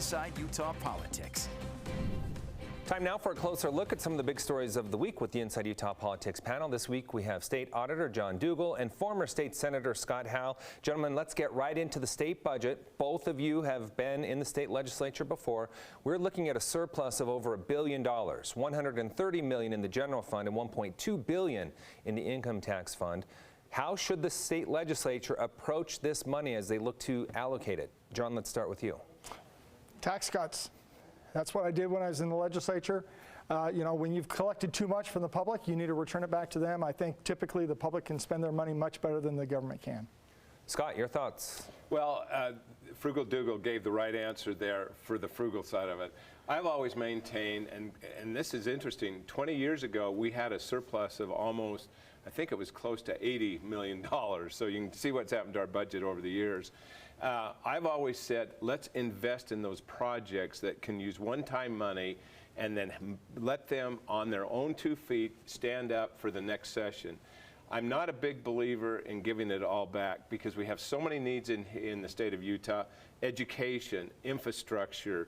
Inside Utah Politics. Time now for a closer look at some of the big stories of the week with the Inside Utah Politics panel. This week we have State Auditor John Dougall and former State Senator Scott Howe. Gentlemen, let's get right into the state budget. Both of you have been in the state legislature before. We're looking at a surplus of over $1 billion, $130 million in the general fund and $1.2 billion in the income tax fund. How should the state legislature approach this money as they look to allocate it? John, let's start with you. Tax cuts. That's what I did when I was in the legislature. When you've collected too much from the public, you need to return it back to them. I think typically the public can spend their money much better than the government can. Scott, your thoughts? Well, Frugal Dougall gave the right answer there for the frugal side of it. I've always maintained, and this is interesting, 20 years ago we had a surplus of almost, I think it was close to $80 million. So you can see what's happened to our budget over the years. I've always said, let's invest in those projects that can use one-time money and then let them on their own 2 feet stand up for the next session. I'm not a big believer in giving it all back because we have so many needs in the state of Utah: education, infrastructure,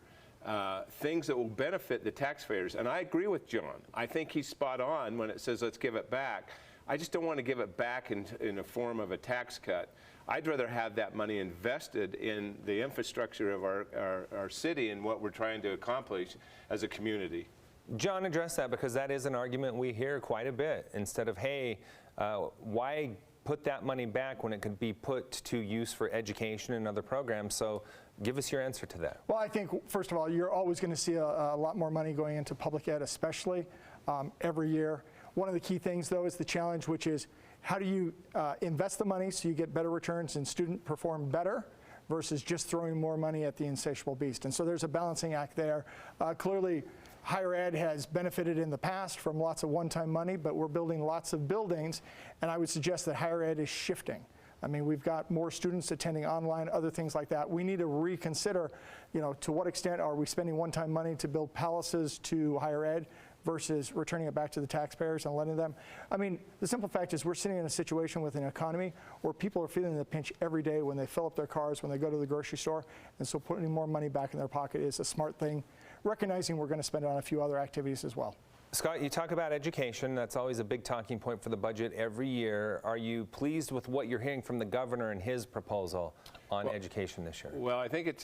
things that will benefit the taxpayers. And I agree with John. I think he's spot on when it says let's give it back. I just don't want to give it back in a form of a tax cut. I'd rather have that money invested in the infrastructure of our city and what we're trying to accomplish as a community. John, address that because that is an argument we hear quite a bit. Instead of, hey, why put that money back when it could be put to use for education and other programs? So give us your answer to that. Well, I think, first of all, you're always going to see a lot more money going into public ed, especially every year. One of the key things, though, is the challenge, which is how do you invest the money so you get better returns and students perform better versus just throwing more money at the insatiable beast. And so there's a balancing act there. Clearly, higher ed has benefited in the past from lots of one-time money, but we're building lots of buildings, and I would suggest that higher ed is shifting. I mean, we've got more students attending online, other things like that. We need to reconsider, to what extent are we spending one-time money to build palaces to higher ed versus returning it back to the taxpayers and letting them. I mean, the simple fact is we're sitting in a situation with an economy where people are feeling the pinch every day when they fill up their cars, when they go to the grocery store, and so putting more money back in their pocket is a smart thing, recognizing we're going to spend it on a few other activities as well. Scott, you talk about education. That's always a big talking point for the budget every year. Are you pleased with what you're hearing from the governor and his proposal on education this year? Well, I think it's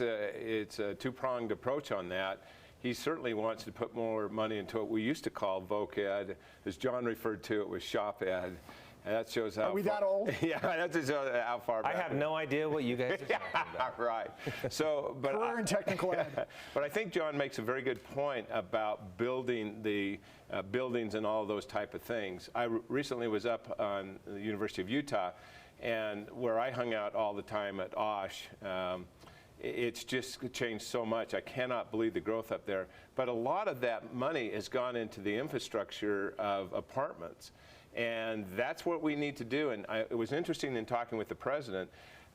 a two-pronged approach on that. He certainly wants to put more money into what we used to call voc ed. As John referred to it, was shop ed. And that shows how. Are we that old? Yeah, that shows how far back. I have no idea what you guys are talking about. Right. So, but career and technical ed. But I think John makes a very good point about building the buildings and all those type of things. I recently was up on the University of Utah, and where I hung out all the time at OSH. It's just changed so much. I cannot believe the growth up there. But a lot of that money has gone into the infrastructure of apartments. And that's what we need to do. And it was interesting in talking with the president.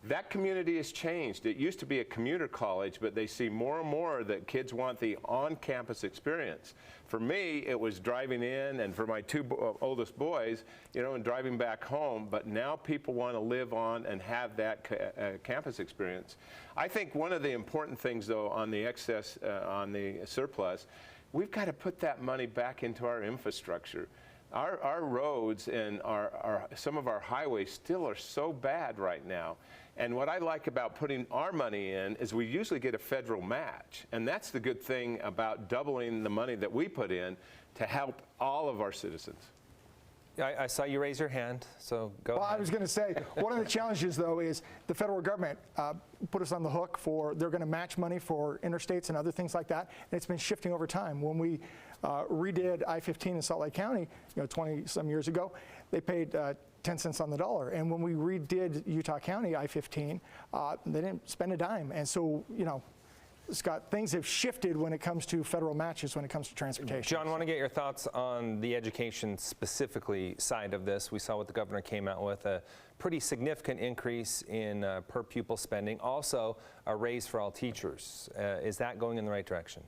That community has changed. It used to be a commuter college, but they see more and more that kids want the on-campus experience. For me, it was driving in, and for my 2 oldest boys, and driving back home. But now people want to live on and have that campus experience. I think one of the important things, though, on the excess, on the surplus, we've got to put that money back into our infrastructure. Our roads and some of our highways still are so bad right now. And what I like about putting our money in is we usually get a federal match. And that's the good thing about doubling the money that we put in to help all of our citizens. I saw you raise your hand, so go ahead. I was going to say, one of the challenges, though, is the federal government put us on the hook for, they're going to match money for interstates and other things like that, and it's been shifting over time. When we redid I-15 in Salt Lake County, 20-some years ago, they paid 10 cents on the dollar. And when we redid Utah County I-15, they didn't spend a dime. And so, Scott, things have shifted when it comes to federal matches, when it comes to transportation. John, I want to get your thoughts on the education specifically side of this. We saw what the governor came out with, a pretty significant increase in per pupil spending, also a raise for all teachers. Is that going in the right direction?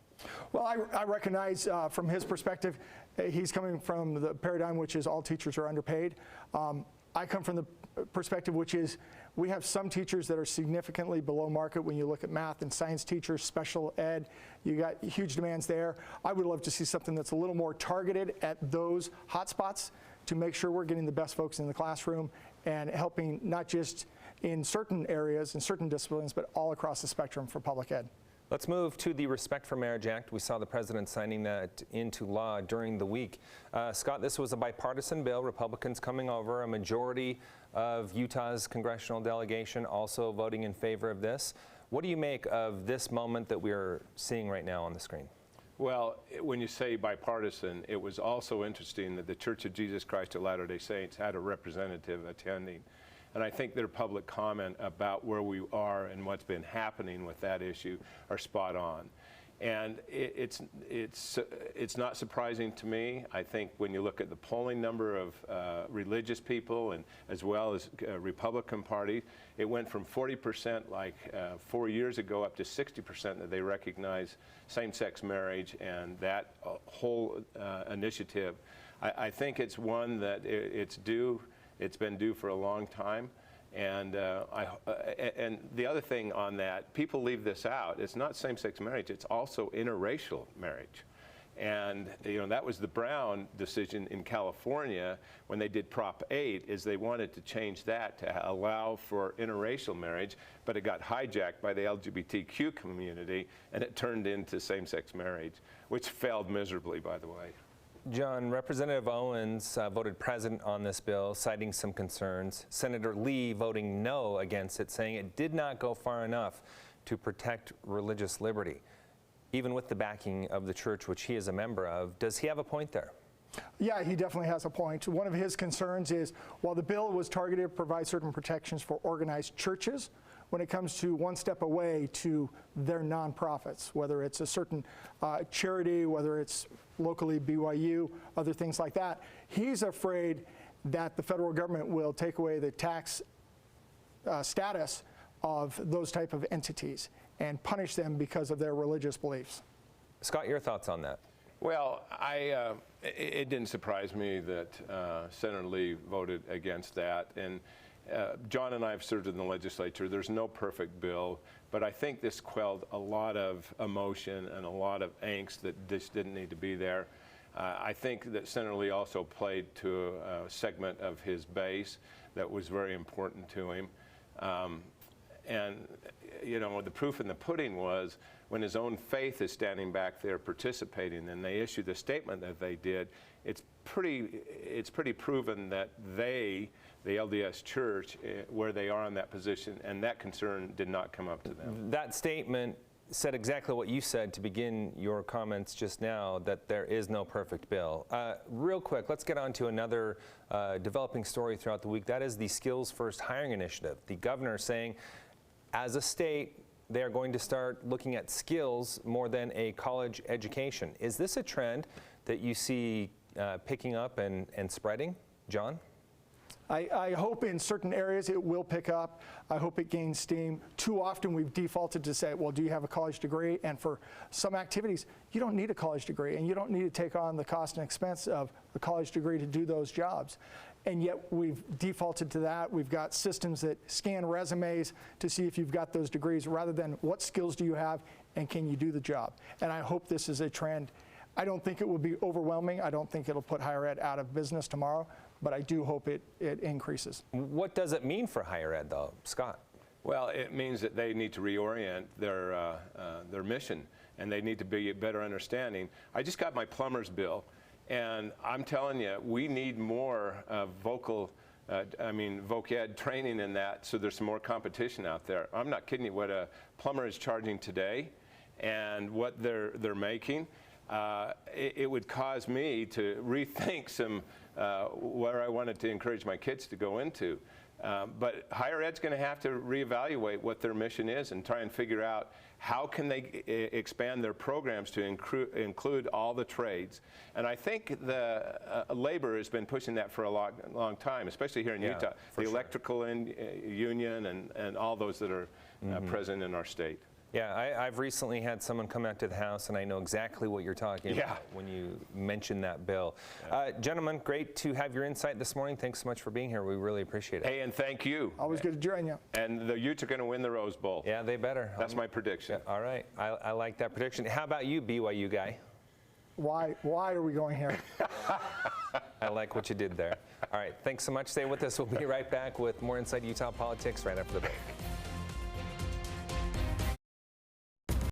Well, I recognize from his perspective, he's coming from the paradigm which is all teachers are underpaid. I come from the perspective which is We have some teachers that are significantly below market when you look at math and science teachers, special ed. You got huge demands there. I would love to see something that's a little more targeted at those hotspots to make sure we're getting the best folks in the classroom and helping not just in certain areas and certain disciplines, but all across the spectrum for public ed. Let's move to the Respect for Marriage Act. We saw the president signing that into law during the week. Scott, this was a bipartisan bill, Republicans coming over, a majority of Utah's congressional delegation also voting in favor of this. What do you make of this moment that we're seeing right now on the screen? Well, when you say bipartisan, it was also interesting that the Church of Jesus Christ of Latter-day Saints had a representative attending. And I think their public comment about where we are and what's been happening with that issue are spot on. And it's not surprising to me. I think when you look at the polling number of religious people and as well as Republican Party, it went from 40% like 4 years ago up to 60% that they recognize same-sex marriage and that whole initiative. I think it's one that it's due. It's been due for a long time. And and the other thing on that, people leave this out. It's not same-sex marriage. It's also interracial marriage. And you know, that was the Brown decision in California when they did Prop 8, is they wanted to change that to allow for interracial marriage, but it got hijacked by the LGBTQ community and it turned into same-sex marriage, which failed miserably, by the way. John, Representative Owens voted present on this bill, citing some concerns. Senator Lee voting no against it, saying it did not go far enough to protect religious liberty. Even with the backing of the church, which he is a member of, does he have a point there? Yeah, he definitely has a point. One of his concerns is, while the bill was targeted to provide certain protections for organized churches, when it comes to one step away to their nonprofits, whether it's a certain charity, whether it's locally BYU, other things like that, he's afraid that the federal government will take away the tax status of those type of entities and punish them because of their religious beliefs. Scott, your thoughts on that? Well, it didn't surprise me that Senator Lee voted against that. And John and I have served in the legislature. There's no perfect bill, but I think this quelled a lot of emotion and a lot of angst that just didn't need to be there. I think that Senator Lee also played to a segment of his base that was very important to him. And, you know, the proof in the pudding was when his own faith is standing back there participating and they issued the statement that they did, it's pretty proven that they, the LDS Church, where they are in that position, and that concern did not come up to them. That statement said exactly what you said to begin your comments just now, that there is no perfect bill. Real quick, let's get on to another developing story throughout the week. That is the Skills First hiring initiative. The governor saying, as a state, they are going to start looking at skills more than a college education. Is this a trend that you see picking up and spreading? John? I hope in certain areas it will pick up. I hope it gains steam. Too often we've defaulted to say, well, do you have a college degree? And for some activities, you don't need a college degree, and you don't need to take on the cost and expense of a college degree to do those jobs. And yet we've defaulted to that. We've got systems that scan resumes to see if you've got those degrees rather than what skills do you have and can you do the job. And I hope this is a trend. I don't think it will be overwhelming. I don't think it'll put higher ed out of business tomorrow, but I do hope it increases. What does it mean for higher ed, though? Scott? Well, it means that they need to reorient their mission, and they need to be a better understanding. I just got my plumber's bill, and I'm telling you, we need more voc ed training in that, so there's some more competition out there. I'm not kidding you, what a plumber is charging today and what they're making. It would cause me to rethink some where I wanted to encourage my kids to go into. But higher ed's going to have to reevaluate what their mission is and try and figure out how can they expand their programs to include all the trades. And I think the labor has been pushing that for a long time, especially here in Utah. The electrical union and all those that are present in our state. Yeah, I've recently had someone come out to the House, and I know exactly what you're talking about when you mention that bill. Gentlemen, great to have your insight this morning. Thanks so much for being here. We really appreciate it. Hey, and thank you. Always good to join you. And the Utes are going to win the Rose Bowl. Yeah, they better. That's my prediction. All right, I like that prediction. How about you, BYU guy? Why are we going here? I like what you did there. All right, thanks so much. Stay with us. We'll be right back with more Inside Utah Politics right after the break.